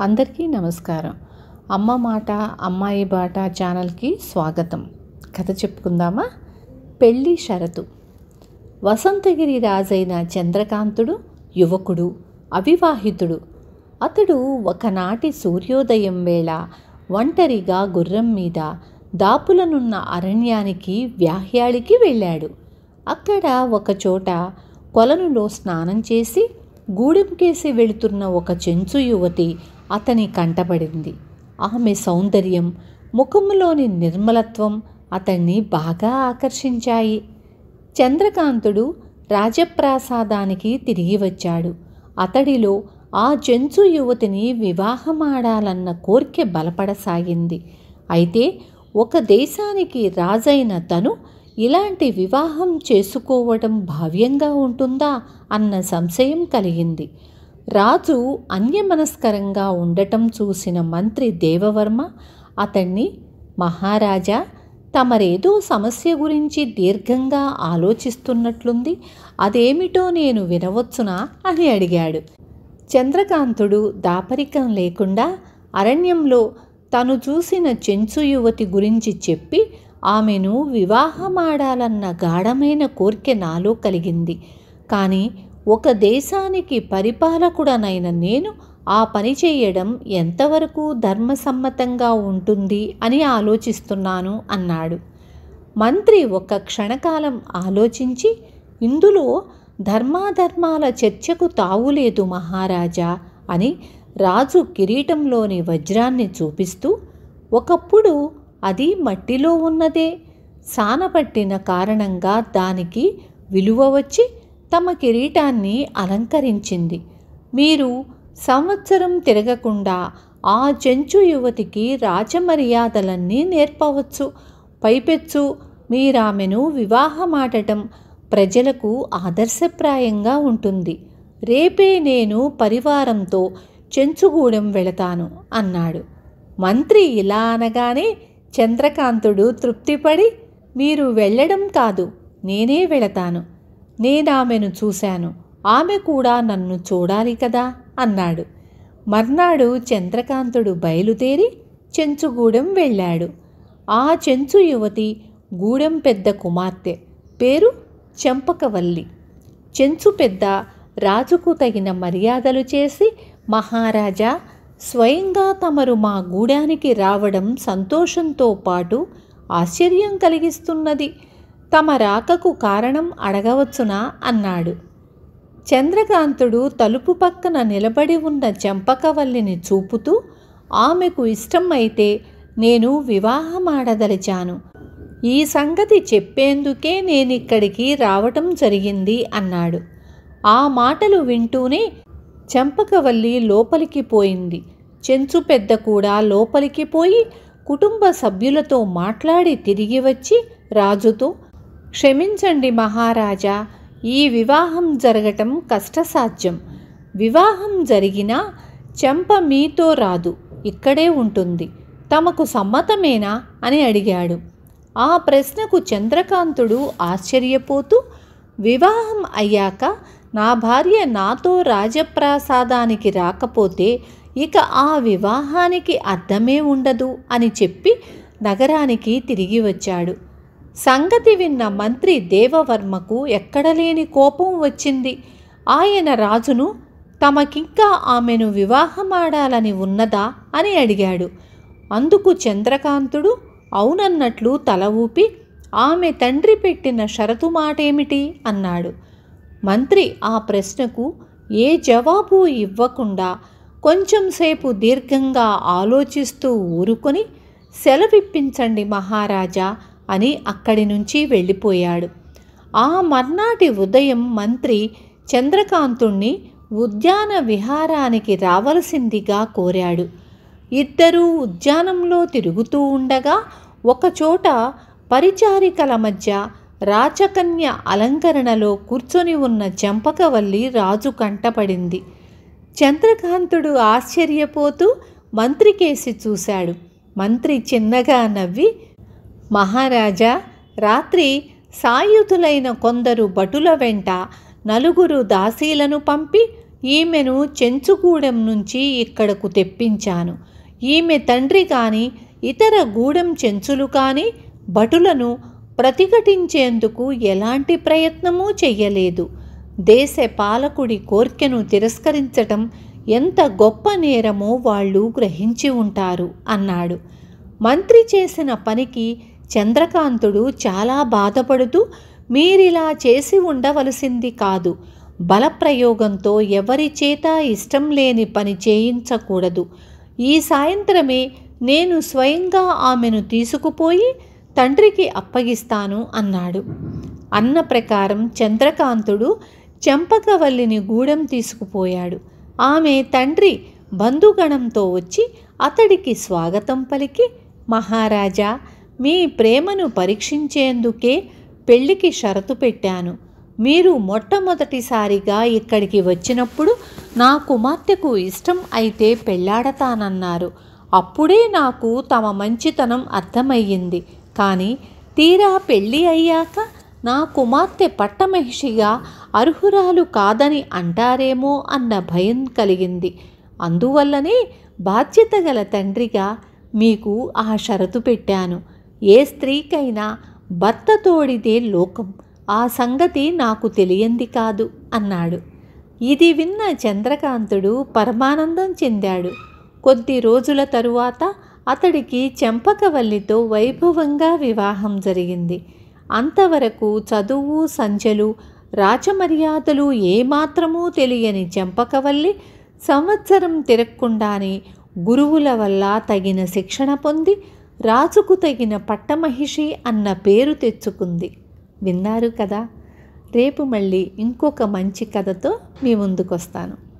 అందరికీ నమస్కారం. అమ్మ మాట అమ్మాయి బాట ఛానల్కి స్వాగతం. కథ చెప్పుకుందామా? పెళ్ళి షరతు. వసంతగిరి రాజైన చంద్రకాంతుడు యువకుడు, అవివాహితుడు. అతడు ఒకనాటి సూర్యోదయం వేళ ఒంటరిగా గుర్రం మీద దాపులనున్న అరణ్యానికి వ్యాహ్యాళికి వెళ్ళాడు. అక్కడ ఒకచోట కొలనులో స్నానం చేసి గూడెంకేసి వెళుతున్న ఒక చెంచు యువతి అతని కంటపడింది. ఆమె సౌందర్యం, ముఖములోని నిర్మలత్వం అతన్ని బాగా ఆకర్షించాయి. చంద్రకాంతుడు రాజప్రాసాదానికి తిరిగి వచ్చాడు. అతడిలో ఆ చెంచు యువతిని వివాహమాడాలన్న కోర్కె బలపడసాగింది. అయితే ఒక దేశానికి రాజైన తను ఇలాంటి వివాహం చేసుకోవటం భావ్యంగా ఉంటుందా అన్న సంశయం కలిగింది. రాజు అన్యమనస్కరంగా ఉండటం చూసిన మంత్రి దేవవర్మ అతన్ని, మహారాజా, తమరేదో సమస్య గురించి దీర్ఘంగా ఆలోచిస్తున్నట్లుంది, అదేమిటో నేను వినవచ్చునా అని అడిగాడు. చంద్రకాంతుడు దాపరికం లేకుండా అరణ్యంలో తను చూసిన చెంచు యువతి గురించి చెప్పి ఆమెను వివాహమాడాలన్న గాఢమైన కోర్కె నాలో కలిగింది. కానీ ఒక దేశానికి పరిపాలకుడనైన నేను ఆ పని చేయడం ఎంతవరకు ధర్మసమ్మతంగా ఉంటుంది అని ఆలోచిస్తున్నాను అన్నాడు. మంత్రి ఒక క్షణకాలం ఆలోచించి, ఇందులో ధర్మాధర్మాల చర్చకు తావులేదు మహారాజా అని రాజు కిరీటంలోని వజ్రాన్ని చూపిస్తూ, ఒకప్పుడు అది మట్టిలో ఉన్నదే, సానపట్టిన కారణంగా దానికి విలువ వచ్చి తమ కిరీటాన్ని అలంకరించింది. మీరు సంవత్సరం తిరగకుండా ఆ చెంచు యువతికి రాజమర్యాదలన్నీ నేర్పవచ్చు. పైపెచ్చు మీరామెను వివాహమాడటం ప్రజలకు ఆదర్శప్రాయంగా ఉంటుంది. రేపే నేను పరివారంతో చెంచుగూడెం వెళతాను అన్నాడు. మంత్రి ఇలా అనగానే చంద్రకాంతుడు తృప్తిపడి, మీరు వెళ్ళడం కాదు, నేనే వెళతాను. నేనామెను చూశాను, ఆమె కూడా నన్ను చూడాలి కదా అన్నాడు. మర్నాడు చంద్రకాంతుడు బయలుదేరి చెంచుగూడెం వెళ్ళాడు. ఆ చెంచు యువతి గూడెం పెద్ద కుమార్తె, పేరు చెంపకవల్లి. చెంచు పెద్ద రాజుకు తగిన మర్యాదలు చేసి, మహారాజా, స్వయంగా తమరు మా గూడానికి రావడం సంతోషంతో పాటు ఆశ్చర్యం కలిగిస్తున్నది. తమ రాకకు కారణం అడగవచ్చునా అన్నాడు. చంద్రకాంతుడు తలుపు పక్కన నిలబడి ఉన్న చెంపకవల్లిని చూపుతూ, ఆమెకు ఇష్టం అయితే నేను వివాహమాడదలిచాను. ఈ సంగతి చెప్పేందుకే నేనిక్కడికి రావటం జరిగింది అన్నాడు. ఆ మాటలు వింటూనే చెంపకవల్లి లోపలికి పోయింది. చెంచు పెద్ద కూడా లోపలికి పోయి కుటుంబ సభ్యులతో మాట్లాడి తిరిగి వచ్చి రాజుతో, క్షమించండి మహారాజా, ఈ వివాహం జరగటం కష్టసాధ్యం. వివాహం జరిగినా చెంప మీతో రాదు, ఇక్కడే ఉంటుంది. తమకు సమ్మతమేనా అని అడిగాడు. ఆ ప్రశ్నకు చంద్రకాంతుడు ఆశ్చర్యపోతూ, వివాహం అయ్యాక నా భార్య నాతో రాజప్రాసాదానికి రాకపోతే ఇక ఆ వివాహానికి అర్థమే ఉండదు అని చెప్పి నగరానికి తిరిగి వచ్చాడు. సంగతి విన్న మంత్రి దేవవర్మకు ఎక్కడలేని కోపం వచ్చింది. ఆయన రాజును తమకింకా ఆమెను వివాహమాడాలని ఉన్నదా అని అడిగాడు. అందుకు చంద్రకాంతుడు అవునన్నట్లు తల ఊపి, ఆమె తండ్రి పెట్టిన షరతు మాటేమిటి అన్నాడు. మంత్రి ఆ ప్రశ్నకు ఏ జవాబు ఇవ్వకుండా కొంచెంసేపు దీర్ఘంగా ఆలోచిస్తూ ఊరుకొని, సెలవిప్పించండి మహారాజా అని అక్కడి నుంచి వెళ్ళిపోయాడు. ఆ మర్నాటి ఉదయం మంత్రి చంద్రకాంతుణ్ణి ఉద్యాన విహారానికి రావలసిందిగా కోరాడు. ఇద్దరూ ఉద్యానంలో తిరుగుతూ ఉండగా ఒకచోట పరిచారికల మధ్య రాచకన్య అలంకరణలో కూర్చొని ఉన్న చెంపకవల్లి రాజు కంటపడింది. చంద్రకాంతుడు ఆశ్చర్యపోతూ మంత్రికేసి చూశాడు. మంత్రి చిన్నగా నవ్వి, మహారాజా, రాత్రి సాయుధులైన కొందరు భటుల వెంట 4 దాసీలను పంపి ఈమెను చెంచుగూడెం నుంచి ఇక్కడకు తెప్పించాను. ఈమె తండ్రి కానీ ఇతర గూడెం చెంచులు కానీ భటులను ప్రతిఘటించేందుకు ఎలాంటి ప్రయత్నమూ చెయ్యలేదు. దేశ పాలకుడి కోర్కెను తిరస్కరించటం ఎంత గొప్ప నేరమో వాళ్ళు గ్రహించి ఉంటారు అన్నాడు. మంత్రి చేసిన పనికి చంద్రకాంతుడు చాలా బాధపడుతూ, మీరిలా చేసి ఉండవలసింది కాదు. బలప్రయోగంతో ఎవరి చేత ఇష్టం లేని పని చేయించకూడదు. ఈ సాయంత్రమే నేను స్వయంగా ఆమెను తీసుకుపోయి తండ్రికి అప్పగిస్తాను అన్నాడు. అన్న ప్రకారం చంద్రకాంతుడు చెంపకవల్లిని గూడెం తీసుకుపోయాడు. ఆమె తండ్రి బంధుగణంతో వచ్చి అతడికి స్వాగతం పలికి, మహారాజా, మీ ప్రేమను పరీక్షించేందుకే పెళ్లికి షరతు పెట్టాను. మీరు మొట్టమొదటిసారిగా ఇక్కడికి వచ్చినప్పుడు నా కుమార్తెకు ఇష్టం అయితే పెళ్లాడతానన్నారు. అప్పుడే నాకు తమ మంచితనం అర్థమయ్యింది. కానీ తీరా పెళ్ళి అయ్యాక నా కుమార్తె పట్టమహిషిగా అర్హురాలు కాదని అంటారేమో అన్న భయం కలిగింది. అందువల్లనే బాధ్యత గల తండ్రిగా మీకు ఆ షరతు పెట్టాను. ఏ స్త్రీకైనా భర్త తోడిదే లోకం. ఆ సంగతి నాకు తెలియంది కాదు అన్నాడు. ఇది విన్న చంద్రకాంతుడు పరమానందం చెందాడు. కొద్ది రోజుల తరువాత అతడికి చెంపకవల్లితో వైభవంగా వివాహం జరిగింది. అంతవరకు చదువు సంచలు రాచమర్యాదలు ఏమాత్రమూ తెలియని చెంపకవల్లి సంవత్సరం తిరగకుండానే గురువుల వల్ల తగిన శిక్షణ పొంది రాజుకు తగిన పట్టమహిషి అన్న పేరు తెచ్చుకుంది. విన్నారు కదా. రేపు మళ్ళీ ఇంకొక మంచి కథతో మీ ముందుకొస్తాను.